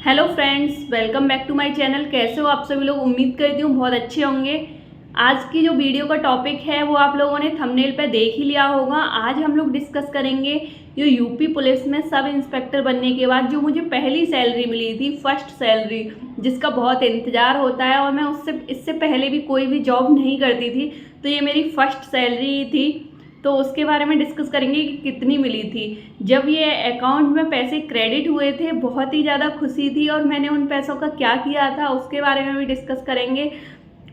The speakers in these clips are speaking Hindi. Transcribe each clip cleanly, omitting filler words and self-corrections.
Hello friends, welcome back to my channel. कैसे हो आप सभी लोग? उम्मीद करती हूँ बहुत अच्छे होंगे। आज की जो वीडियो का टॉपिक है वो आप लोगों ने थंबनेल पे देख ही लिया होगा। आज हम लोग डिस्कस करेंगे जो यूपी पुलिस में सब इंस्पेक्टर बनने के बाद जो मुझे पहली सैलरी मिली थी, फर्स्ट सैलरी, जिसका बहुत इंतज़ार होता है और मैं इससे पहले भी कोई भी जॉब नहीं करती थी, तो ये मेरी फर्स्ट सैलरी थी। तो उसके बारे में डिस्कस करेंगे कि कितनी मिली थी। जब ये अकाउंट में पैसे क्रेडिट हुए थे बहुत ही ज़्यादा खुशी थी और मैंने उन पैसों का क्या किया था उसके बारे में भी डिस्कस करेंगे।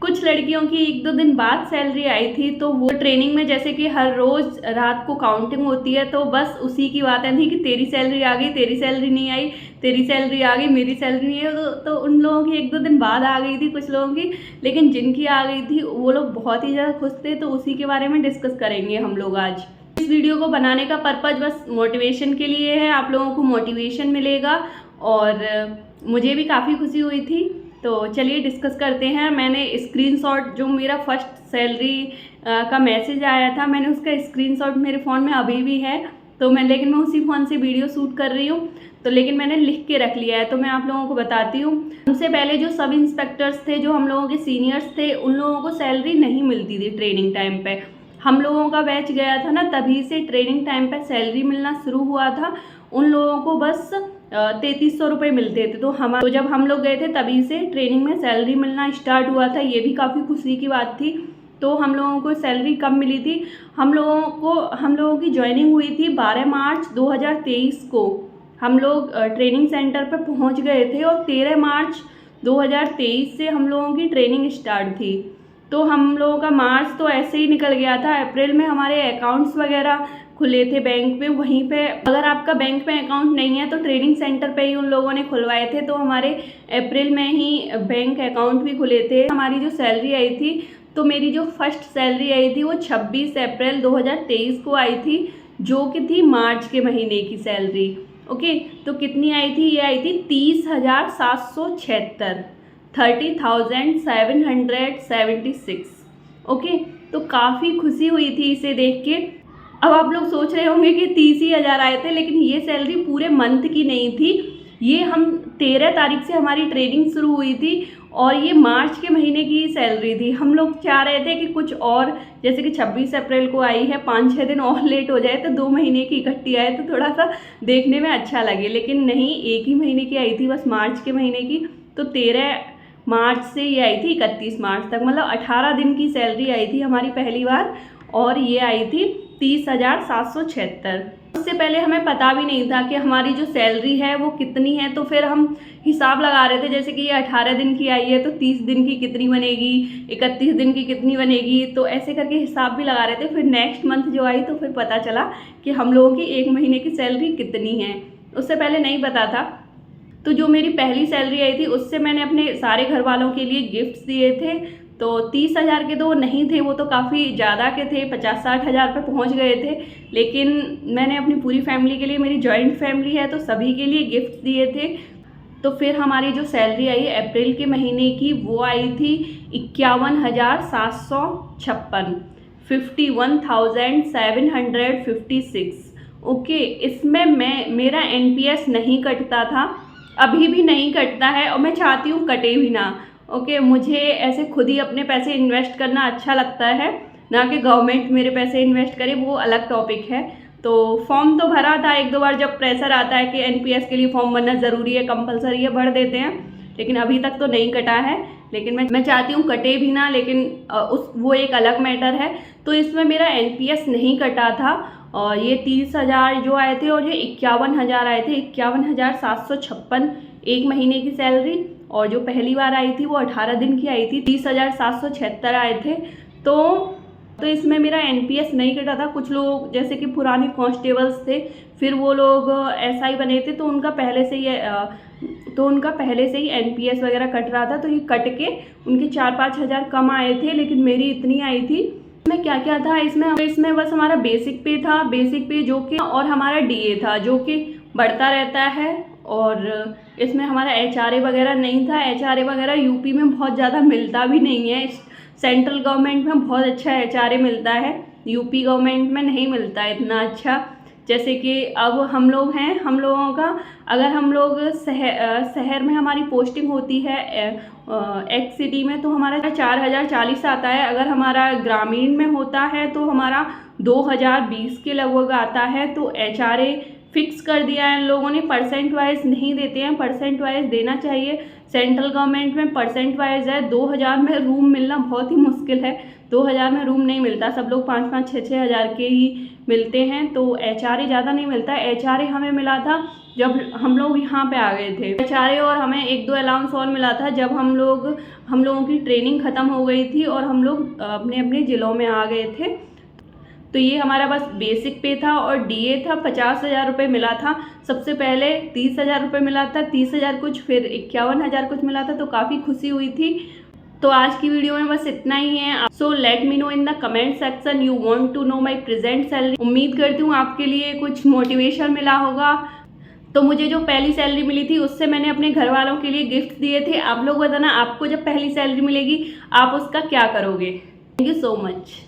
कुछ लड़कियों की 1-2 दिन बाद सैलरी आई थी, तो वो ट्रेनिंग में जैसे कि हर रोज़ रात को काउंटिंग होती है, तो बस उसी की बातें थी कि तेरी सैलरी आ गई, तेरी सैलरी नहीं आई, तेरी सैलरी आ गई, मेरी सैलरी नहीं आई। तो उन लोगों की 1-2 दिन बाद आ गई थी कुछ लोगों की, लेकिन जिनकी आ गई थी वो लोग बहुत ही ज़्यादा खुश थे। तो उसी के बारे में डिस्कस करेंगे हम लोग आज। इस वीडियो को बनाने का पर्पज़ बस मोटिवेशन के लिए है, आप लोगों को मोटिवेशन मिलेगा और मुझे भी काफ़ी खुशी हुई थी। तो चलिए डिस्कस करते हैं। मैंने स्क्रीनशॉट, जो मेरा फर्स्ट सैलरी का मैसेज आया था, मैंने उसका स्क्रीनशॉट मेरे फ़ोन में अभी भी है। तो लेकिन मैं उसी फ़ोन से वीडियो शूट कर रही हूँ, तो लेकिन मैंने लिख के रख लिया है, तो मैं आप लोगों को बताती हूँ। हमसे पहले जो सब इंस्पेक्टर्स थे, जो हम लोगों के सीनियर्स थे, उन लोगों को सैलरी नहीं मिलती थी ट्रेनिंग टाइम पे। हम लोगों का बैच गया था ना, तभी से ट्रेनिंग टाइम पे सैलरी मिलना शुरू हुआ था। उन लोगों को बस 3300 रुपये मिलते थे। तो जब हम लोग गए थे तभी से ट्रेनिंग में सैलरी मिलना स्टार्ट हुआ था। ये भी काफ़ी खुशी की बात थी। तो हम लोगों को सैलरी कम मिली थी। हम लोगों की ज्वाइनिंग हुई थी 12 मार्च 2023 को। हम लोग ट्रेनिंग सेंटर पर पहुंच गए थे और 13 मार्च 2023 से हम लोगों की ट्रेनिंग स्टार्ट थी। तो हम लोगों का मार्च तो ऐसे ही निकल गया था। अप्रैल में हमारे अकाउंट्स वगैरह खुले थे बैंक पे। वहीं पे अगर आपका बैंक में अकाउंट नहीं है तो ट्रेनिंग सेंटर पे ही उन लोगों ने खुलवाए थे। तो हमारे अप्रैल में ही बैंक अकाउंट भी खुले थे। हमारी जो सैलरी आई थी, तो मेरी जो फर्स्ट सैलरी आई थी वो 26 अप्रैल 2023 को आई थी, जो कि थी मार्च के महीने की सैलरी। ओके, तो कितनी आई थी? ये आई थी 30,776, 30,776। ओके, तो काफ़ी खुशी हुई थी इसे देख के। अब आप लोग सोच रहे होंगे कि 30 ही हज़ार आए थे, लेकिन ये सैलरी पूरे मंथ की नहीं थी। ये हम 13 तारीख से हमारी ट्रेनिंग शुरू हुई थी और ये मार्च के महीने की सैलरी थी। हम लोग चाह रहे थे कि कुछ और, जैसे कि 26 अप्रैल को आई है, 5-6 दिन और लेट हो जाए तो 2 महीने की इकट्ठी आए तो थोड़ा सा देखने में अच्छा लगे, लेकिन नहीं, एक ही महीने की आई थी बस, मार्च के महीने की। तो 13 मार्च से ये आई थी 31 मार्च तक, मतलब 18 दिन की सैलरी आई थी हमारी पहली बार, और ये आई थी 30,776। उससे पहले हमें पता भी नहीं था कि हमारी जो सैलरी है वो कितनी है। तो फिर हम हिसाब लगा रहे थे, जैसे कि ये 18 दिन की आई है तो 30 दिन की कितनी बनेगी, 31 दिन की कितनी बनेगी, तो ऐसे करके हिसाब भी लगा रहे थे। फिर नेक्स्ट मंथ जो आई तो फिर पता चला कि हम लोगों की 1 महीने की सैलरी कितनी है। उससे पहले नहीं पता था। तो जो मेरी पहली सैलरी आई थी उससे मैंने अपने सारे घर वालों के लिए गिफ्ट्स दिए थे। तो 30,000 के तो वो नहीं थे, वो तो काफ़ी ज़्यादा के थे, 50-60 हज़ार पे पहुँच गए थे। लेकिन मैंने अपनी पूरी फैमिली के लिए, मेरी जॉइंट फैमिली है तो सभी के लिए गिफ्ट दिए थे। तो फिर हमारी जो सैलरी आई अप्रैल के महीने की, वो आई थी 51,756, 51,756। ओके, इसमें मेरा NPS नहीं कटता था, अभी भी नहीं कटता है और मैं चाहती हूँ कटे भी ना। ओके, मुझे ऐसे खुद ही अपने पैसे इन्वेस्ट करना अच्छा लगता है, ना कि गवर्नमेंट मेरे पैसे इन्वेस्ट करे, वो अलग टॉपिक है। तो फॉर्म तो भरा था 1-2 बार, जब प्रेशर आता है कि NPS के लिए फॉर्म भरना ज़रूरी है, कंपलसरी है, भर देते हैं, लेकिन अभी तक तो नहीं कटा है। लेकिन मैं चाहती हूँ कटे भी ना, लेकिन वो एक अलग मैटर है। तो इसमें मेरा NPS नहीं कटा था और ये 30,000 जो आए थे और ये 51,000 आए थे, 51,756 एक महीने की सैलरी। और जो पहली बार आई थी वो 18 दिन की आई थी, 30,776 आए थे। तो इसमें मेरा NPS नहीं कटा था। कुछ लोग जैसे कि पुराने कांस्टेबल्स थे, फिर वो लोग SI बने थे, तो उनका पहले से ही NPS वगैरह कट रहा था, तो ये कट के उनके 4-5 हज़ार कम आए थे, लेकिन मेरी इतनी आई थी। इसमें क्या क्या था? इसमें बस हमारा बेसिक पे था, बेसिक पे जो कि, और हमारा DA था जो कि बढ़ता रहता है। और इसमें हमारा HRA वगैरह नहीं था। HRA वगैरह यूपी में बहुत ज़्यादा मिलता भी नहीं है। सेंट्रल गवर्नमेंट में बहुत अच्छा HRA मिलता है, यूपी गवर्नमेंट में नहीं मिलता है इतना अच्छा। जैसे कि अब हम लोग हैं, हम लोगों का अगर हम लोग शहर में हमारी पोस्टिंग होती है एक्स सिटी में, तो हमारा 4040 आता है। अगर हमारा ग्रामीण में होता है तो हमारा 2020 के लगभग आता है। तो HRA फिक्स कर दिया है इन लोगों ने, परसेंट वाइज नहीं देते हैं, परसेंट वाइज देना चाहिए। सेंट्रल गवर्नमेंट में परसेंट वाइज है। 2000 में रूम मिलना बहुत ही मुश्किल है, 2000 में रूम नहीं मिलता, सब लोग 5-5, 6-6 हज़ार के ही मिलते हैं। तो HRA ज़्यादा नहीं मिलता है। HRA हमें मिला था जब हम लोग यहाँ पे आ गए थे। HRA और हमें 1-2 अलाउंस और मिला था जब हम लोगों की ट्रेनिंग ख़त्म हो गई थी और हम लोग अपने अपने ज़िलों में आ गए थे। तो ये हमारा बस बेसिक पे था और DA था, 50,000 रुपये मिला था। सबसे पहले 30,000 रुपये मिला था, 30,000 कुछ, फिर 51,000 कुछ मिला था। तो काफ़ी खुशी हुई थी। तो आज की वीडियो में बस इतना ही है। So let me know in the comment section you want to know my present salary. उम्मीद करती हूँ आपके लिए कुछ मोटिवेशन मिला होगा। तो मुझे जो पहली सैलरी मिली थी उससे मैंने अपने घर वालों के लिए गिफ्ट दिए थे। आप लोग बताना आपको जब पहली सैलरी मिलेगी आप उसका क्या करोगे। Thank you so much.